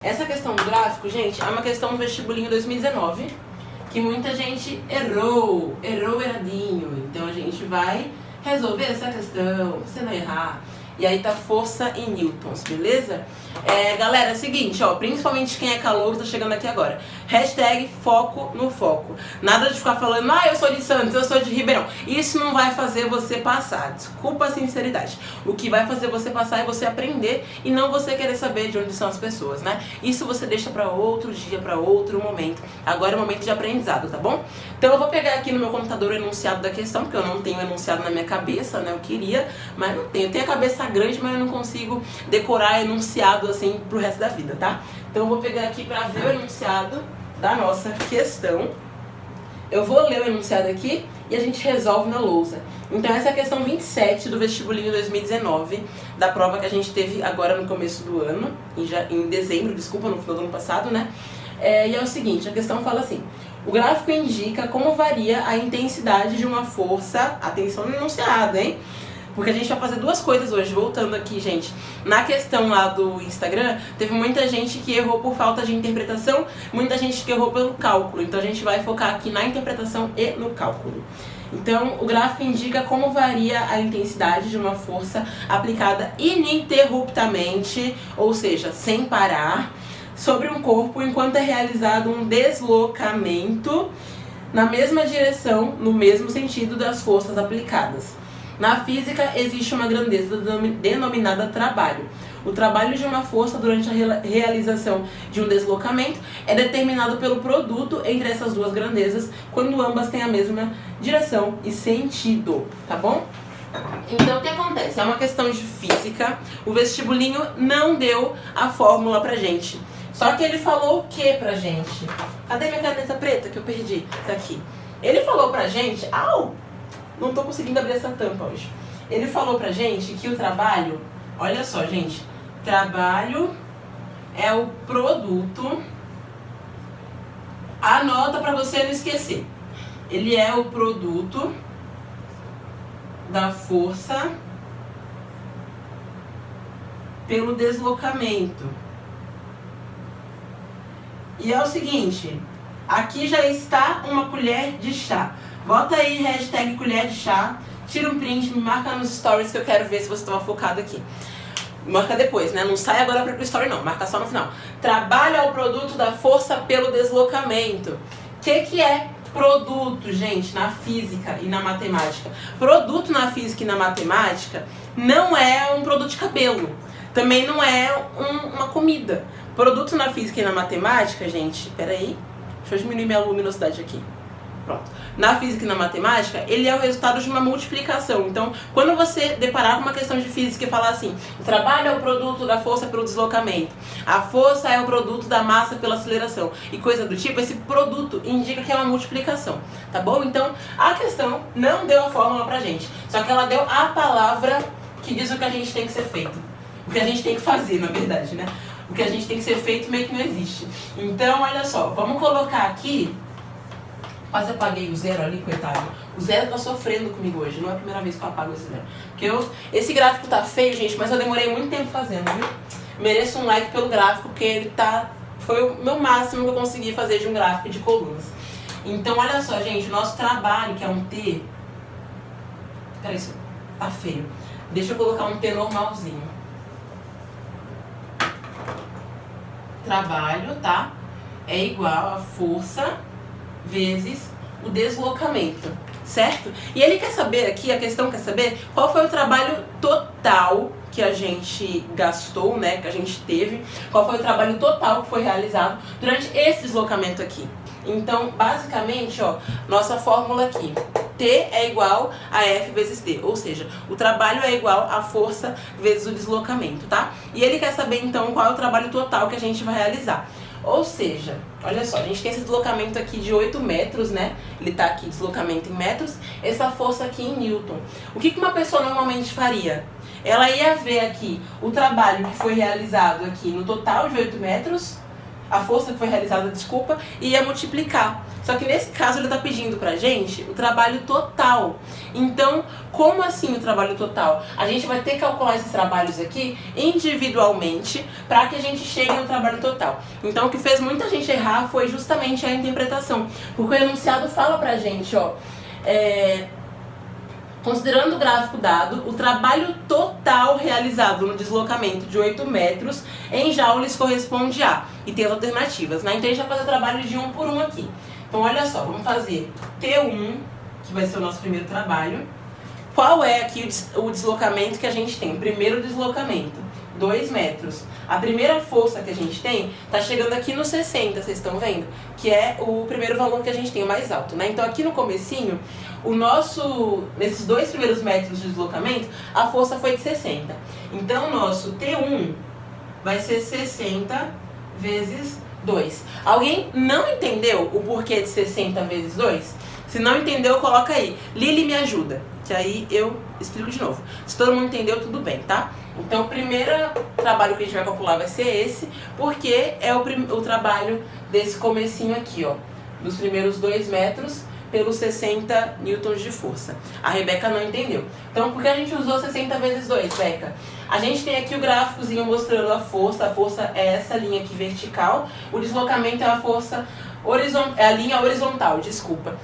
Essa questão do gráfico, gente, é uma questão do vestibulinho 2019, que muita gente errou erradinho. Então a gente vai resolver essa questão, pra você não errar. E aí tá força em newtons, beleza? Galera, é o seguinte, ó, principalmente quem é calouro tá chegando aqui agora. Hashtag foco no foco. Nada de ficar falando, eu sou de Santos, eu sou de Ribeirão. Isso não vai fazer você passar, desculpa a sinceridade. O que vai fazer você passar é você aprender e não você querer saber de onde são as pessoas, né? Isso você deixa pra outro dia, pra outro momento. Agora é o momento de aprendizado, tá bom? Então eu vou pegar aqui no meu computador o enunciado da questão, porque eu não tenho enunciado na minha cabeça, né? Eu queria, mas não tenho. Eu tenho a cabeça grande, mas eu não consigo decorar enunciado assim pro resto da vida, tá? Então eu vou pegar aqui pra ver o enunciado da nossa questão. Eu vou ler o enunciado aqui e a gente resolve na lousa. Então essa é a questão 27 do vestibulinho 2019, da prova que a gente teve agora no começo do ano, em dezembro, desculpa, no final do ano passado, né? E é o seguinte, a questão fala assim: o gráfico indica como varia a intensidade de uma força, atenção no enunciado, hein? Porque a gente vai fazer duas coisas hoje, voltando aqui, gente. Na questão lá do Instagram, teve muita gente que errou por falta de interpretação, muita gente que errou pelo cálculo. Então a gente vai focar aqui na interpretação e no cálculo. Então, o gráfico indica como varia a intensidade de uma força aplicada ininterruptamente, ou seja, sem parar, sobre um corpo enquanto é realizado um deslocamento na mesma direção, no mesmo sentido das forças aplicadas. Na física, existe uma grandeza denominada trabalho. O trabalho de uma força durante a realização de um deslocamento é determinado pelo produto entre essas duas grandezas, quando ambas têm a mesma direção e sentido, tá bom? Então, o que acontece? É uma questão de física. O vestibulinho não deu a fórmula pra gente. Só que ele falou o que pra gente? Cadê minha caneta preta que eu perdi? Tá aqui. Ele falou pra gente... Não tô conseguindo abrir essa tampa hoje. Ele falou pra gente que o trabalho... Olha só, gente. Trabalho é o produto... Anota pra você não esquecer. Ele é o produto da força pelo deslocamento. E é o seguinte... Aqui já está uma colher de chá. Bota aí hashtag colher de chá, tira um print, me marca nos stories que eu quero ver se você estava focado aqui. Marca depois, né? Não sai agora para o story não, marca só no final. Trabalho é o produto da força pelo deslocamento. O que é produto, gente, na física e na matemática? Produto na física e na matemática não é um produto de cabelo. Também não é uma comida. Produto na física e na matemática, gente, peraí, deixa eu diminuir minha luminosidade aqui. Pronto. Na física e na matemática, ele é o resultado de uma multiplicação. Então, quando você deparar com uma questão de física e falar assim, o trabalho é o produto da força pelo deslocamento, a força é o produto da massa pela aceleração e coisa do tipo, esse produto indica que é uma multiplicação, tá bom? Então, a questão não deu a fórmula pra gente, só que ela deu a palavra que diz o que a gente tem que ser feito. O que a gente tem que fazer, na verdade, né? O que a gente tem que ser feito meio que não existe. Então, olha só, vamos colocar aqui... Quase apaguei o zero ali, coitado. O zero tá sofrendo comigo hoje. Não é a primeira vez que eu apago esse zero. Porque esse gráfico tá feio, gente, mas eu demorei muito tempo fazendo, viu? Mereço um like pelo gráfico, porque ele tá... Foi o meu máximo que eu consegui fazer de um gráfico de colunas. Então, olha só, gente. O nosso trabalho, que é um T... Peraí, isso tá feio. Deixa eu colocar um T normalzinho. Trabalho, tá? É igual a força... vezes o deslocamento, certo? E ele quer saber aqui, a questão quer saber qual foi o trabalho total que a gente gastou, né, que a gente teve, qual foi o trabalho total que foi realizado durante esse deslocamento aqui. Então, basicamente, ó, nossa fórmula aqui, T é igual a F vezes T, ou seja, o trabalho é igual a força vezes o deslocamento, tá? E ele quer saber, então, qual é o trabalho total que a gente vai realizar. Ou seja, olha só, a gente tem esse deslocamento aqui de 8 metros, né? Ele tá aqui, deslocamento em metros, essa força aqui em Newton. O que uma pessoa normalmente faria? Ela ia ver aqui o trabalho que foi realizado aqui no total de 8 metros a força que foi realizada, desculpa, e ia multiplicar. Só que nesse caso ele está pedindo pra gente o trabalho total. Então, como assim o trabalho total? A gente vai ter que calcular esses trabalhos aqui individualmente para que a gente chegue no trabalho total. Então, o que fez muita gente errar foi justamente a interpretação. Porque o enunciado fala pra gente, ó, considerando o gráfico dado, o trabalho total realizado no deslocamento de 8 metros em joules corresponde a... E tem as alternativas, né? Então a gente vai fazer o trabalho de um por um aqui. Então olha só, vamos fazer T1, que vai ser o nosso primeiro trabalho. Qual é aqui o deslocamento que a gente tem? Primeiro deslocamento, 2 metros. A primeira força que a gente tem está chegando aqui no 60, vocês estão vendo? Que é o primeiro valor que a gente tem, o mais alto, né? Então aqui no comecinho, nesses 2 primeiros metros de deslocamento, a força foi de 60. Então o nosso T1 vai ser 60 vezes 2. Alguém não entendeu o porquê de 60 vezes 2? Se não entendeu, coloca aí. Lili, me ajuda, que aí eu explico de novo. Se todo mundo entendeu, tudo bem, tá? Então o primeiro trabalho que a gente vai calcular vai ser esse, porque é o trabalho desse comecinho aqui, ó, dos primeiros 2 metros pelos 60 newtons de força. A Rebeca não entendeu. Então, por que a gente usou 60 vezes 2, Beca? A gente tem aqui o gráficozinho mostrando a força é essa linha aqui vertical, o deslocamento é a força é a linha horizontal, desculpa.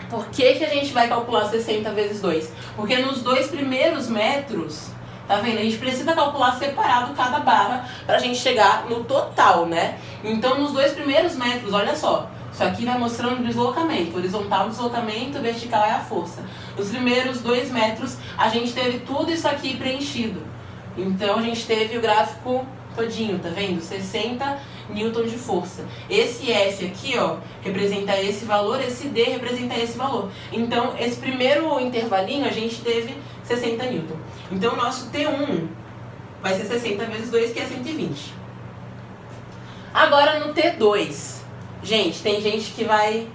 Por que a gente vai calcular 60 vezes 2? Porque nos 2 primeiros metros, tá vendo? A gente precisa calcular separado cada barra pra gente chegar no total, né? Então, nos 2 primeiros metros, olha só, isso aqui vai mostrando o deslocamento. Horizontal, deslocamento, vertical é a força. Nos primeiros 2 metros, a gente teve tudo isso aqui preenchido. Então, a gente teve o gráfico todinho, tá vendo? 60 newton de força. Esse F aqui, ó, representa esse valor, esse D representa esse valor. Então, esse primeiro intervalinho, a gente teve 60 newton. Então, o nosso T1 vai ser 60 vezes 2, que é 120. Agora, no T2... Gente, tem gente que vai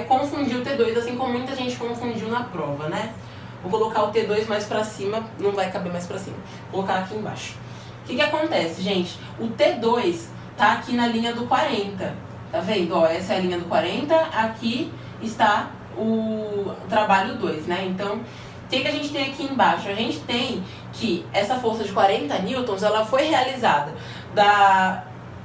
confundir o T2, assim como muita gente confundiu na prova, né? Vou colocar o T2 mais pra cima, não vai caber mais pra cima. Vou colocar aqui embaixo. O que acontece, gente? O T2 tá aqui na linha do 40. Tá vendo? Ó, essa é a linha do 40, aqui está o trabalho 2, né? Então, o que a gente tem aqui embaixo? A gente tem que essa força de 40 newtons, ela foi realizada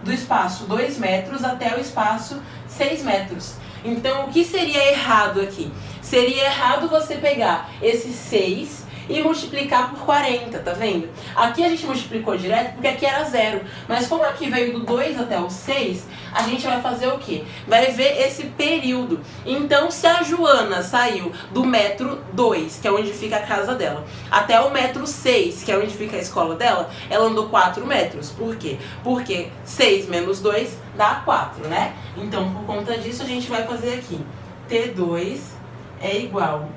do espaço 2 metros até o espaço 6 metros. Então, o que seria errado aqui? Seria errado você pegar esse 6 e multiplicar por 40, tá vendo? Aqui a gente multiplicou direto porque aqui era 0. Mas como aqui veio do 2 até o 6, a gente vai fazer o quê? Vai ver esse período. Então, se a Joana saiu do metro 2, que é onde fica a casa dela, até o metro 6, que é onde fica a escola dela, ela andou 4 metros. Por quê? Porque 6 menos 2 dá 4, né? Então, por conta disso, a gente vai fazer aqui. T2 é igual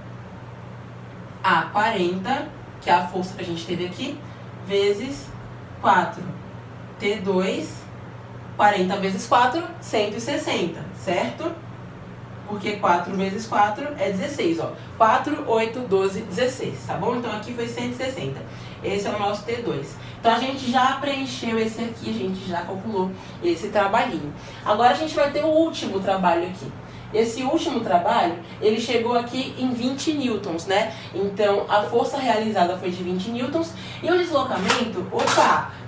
a 40, que é a força que a gente teve aqui, vezes 4. T2, 40 vezes 4, 160, certo? Porque 4 vezes 4 é 16, ó. 4, 8, 12, 16, tá bom? Então aqui foi 160. Esse é o nosso T2. Então a gente já preencheu esse aqui, a gente já calculou esse trabalhinho. Agora a gente vai ter o último trabalho aqui. Esse último trabalho, ele chegou aqui em 20 newtons, né? Então, a força realizada foi de 20 newtons e o deslocamento,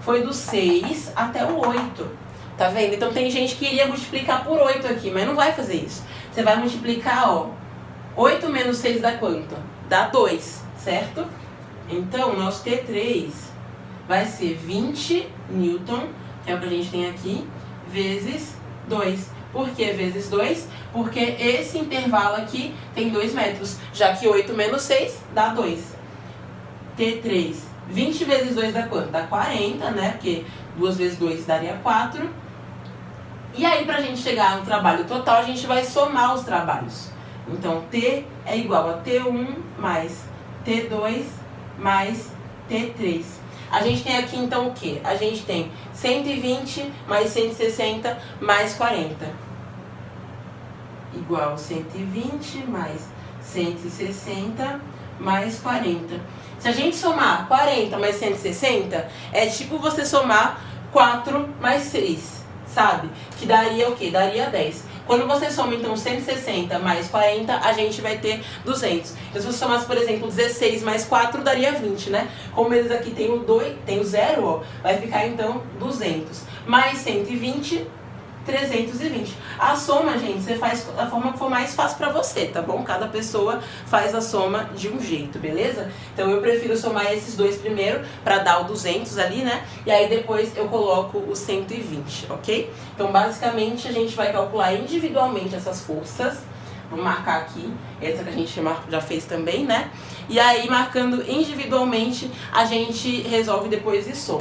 foi do 6 até o 8. Tá vendo? Então, tem gente que iria multiplicar por 8 aqui, mas não vai fazer isso. Você vai multiplicar, ó, 8 menos 6 dá quanto? Dá 2, certo? Então, o nosso T3 vai ser 20 newton, que é o que a gente tem aqui, vezes 2. Por que vezes 2? Porque esse intervalo aqui tem 2 metros, já que 8 menos 6 dá 2. T3, 20 vezes 2 dá quanto? Dá 40, né? Porque 2 vezes 2 daria 4. E aí, pra gente chegar no trabalho total, a gente vai somar os trabalhos. Então, T é igual a T1 mais T2 mais T3. A gente tem aqui, então, o quê? A gente tem 120 mais 160 mais 40. Igual 120 mais 160 mais 40. Se a gente somar 40 mais 160, é tipo você somar 4 mais 6, sabe? Que daria o quê? Daria 10. Quando você soma, então, 160 mais 40, a gente vai ter 200. Então, se você somasse, por exemplo, 16 mais 4, daria 20, né? Como eles aqui tem o 2, tem o 0, ó, vai ficar, então, 200. Mais 120, 320. A soma, gente, você faz da forma que for mais fácil pra você, tá bom? Cada pessoa faz a soma de um jeito, beleza? Então eu prefiro somar esses dois primeiro pra dar o 200 ali, né? E aí depois eu coloco o 120, ok? Então basicamente a gente vai calcular individualmente essas forças. Vou marcar aqui, essa que a gente já fez também, né? E aí marcando individualmente a gente resolve depois e soma.